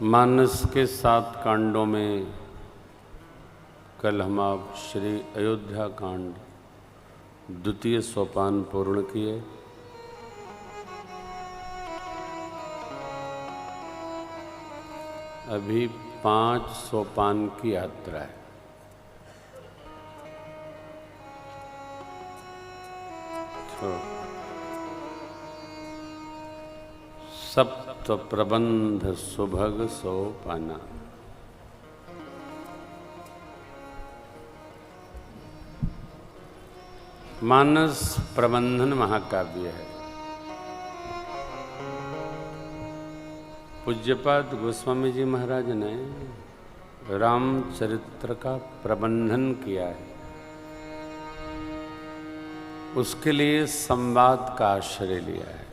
मानस के 7 कांडों में कल हम आप श्री अयोध्या कांड द्वितीय सोपान पूर्ण किए। अभी 5 सोपान की यात्रा है। सप्त प्रबंध सुभग सोपाना। मानस प्रबंधन महाकाव्य है। पूज्यपाद गोस्वामी जी महाराज ने रामचरित्र का प्रबंधन किया है। उसके लिए संवाद का आश्रय लिया है।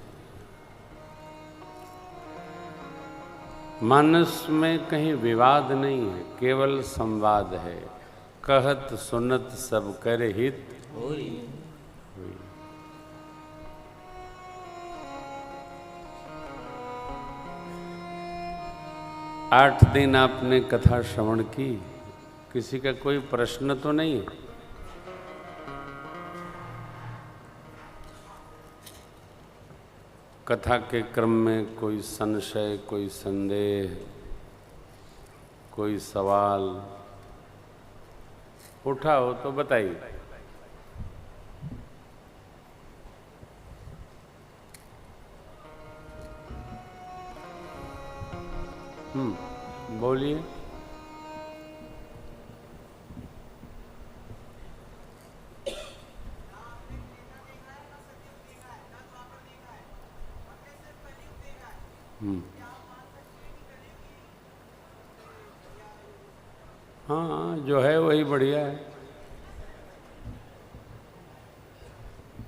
मानस में कहीं विवाद नहीं है, केवल संवाद है। कहत सुनत सब कर हित होई। 8 दिन आपने कथा श्रवण की, किसी का कोई प्रश्न तो नहीं है? कथा के क्रम में कोई संशय, कोई संदेह, कोई सवाल उठा हो तो बताइए। बोलिए। हाँ, जो है वही बढ़िया है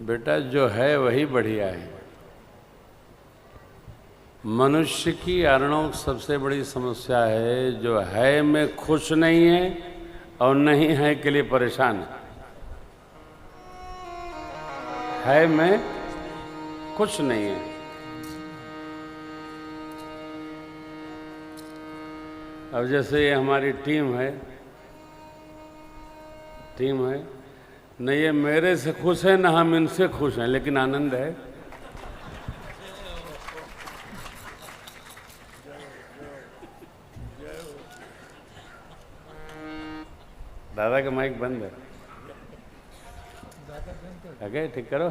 बेटा, जो है वही बढ़िया है। मनुष्य की अर्णव सबसे बड़ी समस्या है, जो है में खुश नहीं है और नहीं है के लिए परेशान है में खुश नहीं है। अब जैसे ये हमारी टीम है न ये मेरे से खुश है न हम इनसे खुश हैं, लेकिन आनंद है। दादा का माइक बंद है। काके ठीक करो।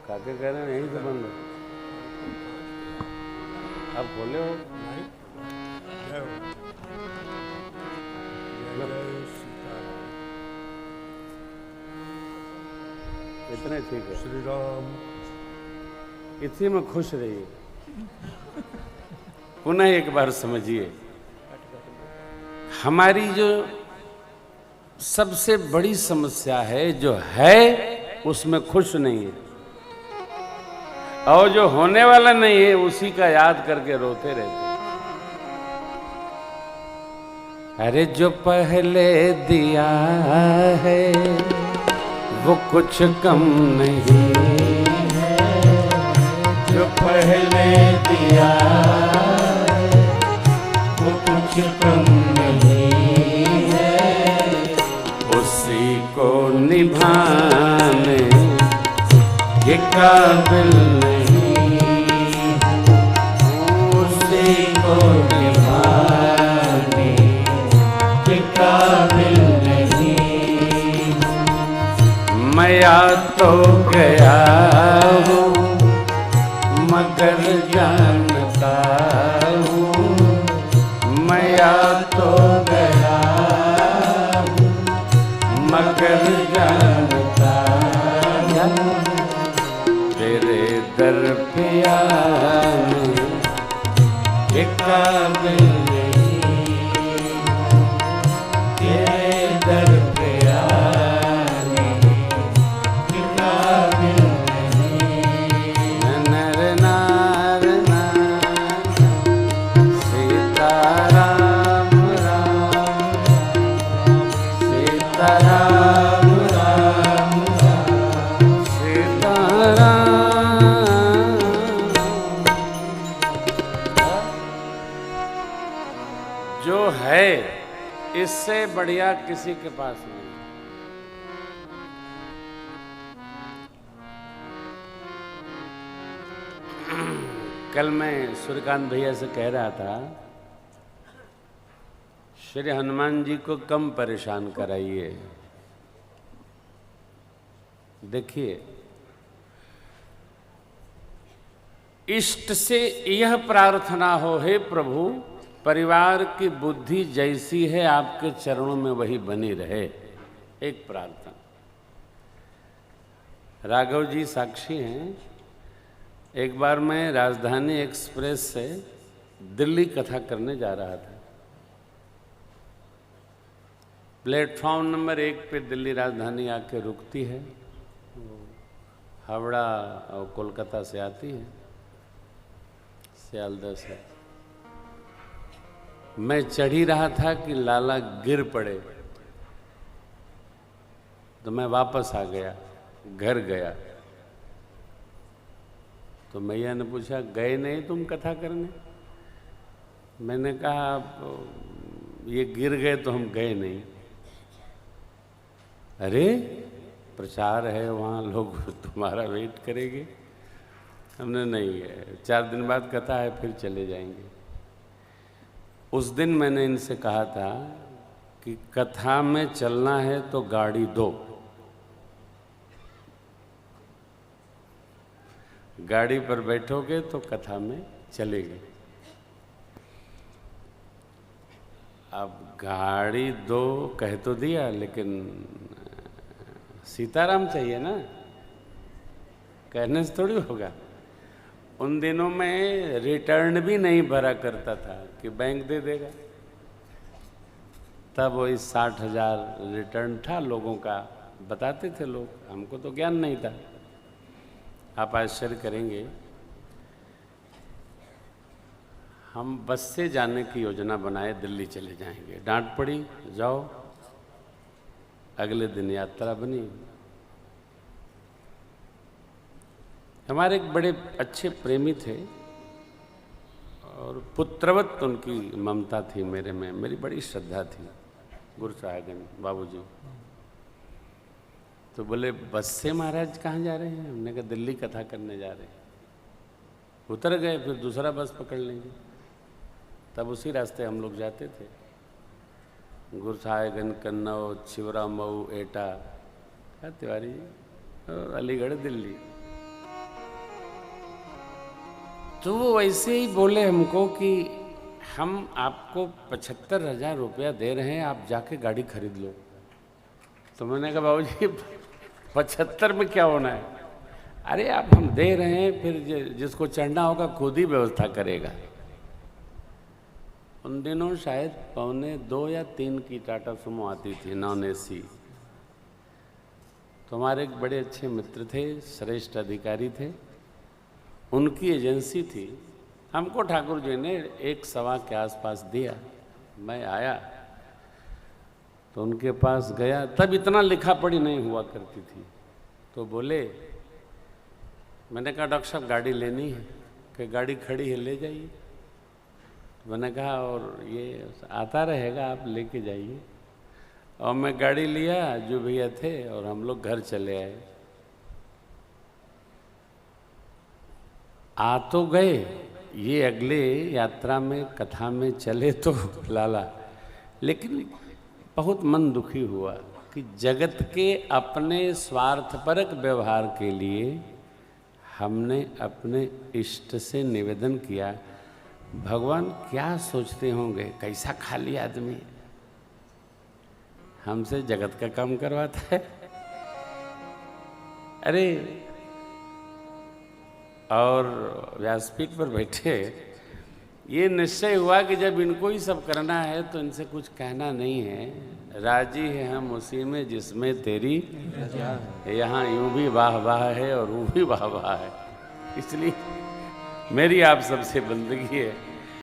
काके कह रहे हैं यहीं से बंद है। आप बोले हो इतने ठीक है। श्री राम। इसी में खुश रहिए। पुनः एक बार समझिए, हमारी जो सबसे बड़ी समस्या है, जो है उसमें खुश नहीं है, और जो होने वाला नहीं है उसी का याद करके रोते रहते। अरे जो पहले दिया है वो कुछ कम नहीं है, जो पहले दिया है वो कुछ कम नहीं है, उसी को निभाने ये काबिल नहीं, उसी को निभाने ये काबिल नहीं। मैं तो गया हूँ मगर जानता हूँ, मैं तो गया हूँ मगर जानता हूँ, तेरे दर पे आने ये काबिल नहीं, तेरे दर पे आने ये काबिल नहीं। नर नार नार सीता राम राम, सीता राम राम राम, सीता राम। है, इससे बढ़िया किसी के पास नहीं। कल मैं सूर्यकांत भैया से कह रहा था, श्री हनुमान जी को कम परेशान कराइए। देखिए, इष्ट से यह प्रार्थना हो, हे प्रभु परिवार की बुद्धि जैसी है आपके चरणों में वही बनी रहे। एक प्रार्थना। राघव जी साक्षी हैं। एक बार मैं राजधानी एक्सप्रेस से दिल्ली कथा करने जा रहा था। प्लेटफॉर्म नंबर 1 पे दिल्ली राजधानी आके रुकती है, हावड़ा और कोलकाता से आती है, सियालदह से। मैं चढ़ ही रहा था कि लाला गिर पड़े, तो मैं वापस आ गया, घर गया। तो मैया ने पूछा, गए नहीं तुम कथा करने? मैंने कहा, ये गिर गए तो हम गए नहीं। अरे प्रचार है वहाँ, लोग तुम्हारा वेट करेंगे। हमने नहीं गए, 4 दिन बाद कथा है, फिर चले जाएंगे। उस दिन मैंने इनसे कहा था कि कथा में चलना है तो गाड़ी दो, गाड़ी पर बैठोगे तो कथा में चलेंगे। अब गाड़ी दो कह तो दिया, लेकिन सीताराम चाहिए ना, कहने से थोड़ी होगा। उन दिनों में रिटर्न भी नहीं भरा करता था कि बैंक दे देगा। तब वही 60,000 रिटर्न था लोगों का, बताते थे लोग, हमको तो ज्ञान नहीं था। आप आश्चर्य करेंगे, हम बस से जाने की योजना बनाए, दिल्ली चले जाएंगे। डांट पड़ी, जाओ। अगले दिन यात्रा बनी। हमारे एक बड़े अच्छे प्रेमी थे और पुत्रवत उनकी ममता थी मेरे में, मेरी बड़ी श्रद्धा थी, गुरु साहेबगंज बाबूजी। तो बोले, बस से महाराज कहाँ जा रहे हैं? हमने कहा दिल्ली कथा करने जा रहे हैं। उतर गए, फिर दूसरा बस पकड़ लेंगे। तब उसी रास्ते हम लोग जाते थे, गुरु साहेबगंज, कन्नौज, छिवरा, मऊ, एटा, तिवारी, अलीगढ़, दिल्ली। तो वो वैसे ही बोले हमको कि हम आपको 75,000 रुपया दे रहे हैं, आप जाके गाड़ी खरीद लो। तो मैंने कहा, बाबूजी 75 में क्या होना है? अरे आप हम दे रहे हैं, फिर जिसको चढ़ना होगा खुद ही व्यवस्था करेगा। उन दिनों शायद 2.25 या 3 की टाटा सुमो आती थी, नॉन AC। तो हमारे एक बड़े अच्छे मित्र थे, श्रेष्ठ अधिकारी थे, उनकी एजेंसी थी। हमको ठाकुर जी ने 1.15 के आसपास दिया। मैं आया तो उनके पास गया, तब इतना लिखा पढ़ी नहीं हुआ करती थी। तो बोले, मैंने कहा डॉक्टर साहब गाड़ी लेनी है, कि गाड़ी खड़ी है ले जाइए। तो मैंने कहा और ये आता रहेगा, आप लेके जाइए। और मैं गाड़ी लिया, जो भैया थे, और हम लोग घर चले आए। आ तो गए, ये अगले यात्रा में कथा में चले तो लाला, लेकिन बहुत मन दुखी हुआ कि जगत के अपने स्वार्थपरक व्यवहार के लिए हमने अपने इष्ट से निवेदन किया, भगवान क्या सोचते होंगे, कैसा खाली आदमी हमसे जगत का काम करवाता है। अरे, और व्यासपीठ पर बैठे ये निश्चय हुआ कि जब इनको ही सब करना है तो इनसे कुछ कहना नहीं है। राजी है हम उसी में जिसमें तेरी यहाँ यूं भी वाह वाह है और वो भी वाह वाह है। इसलिए मेरी आप सबसे बंदगी है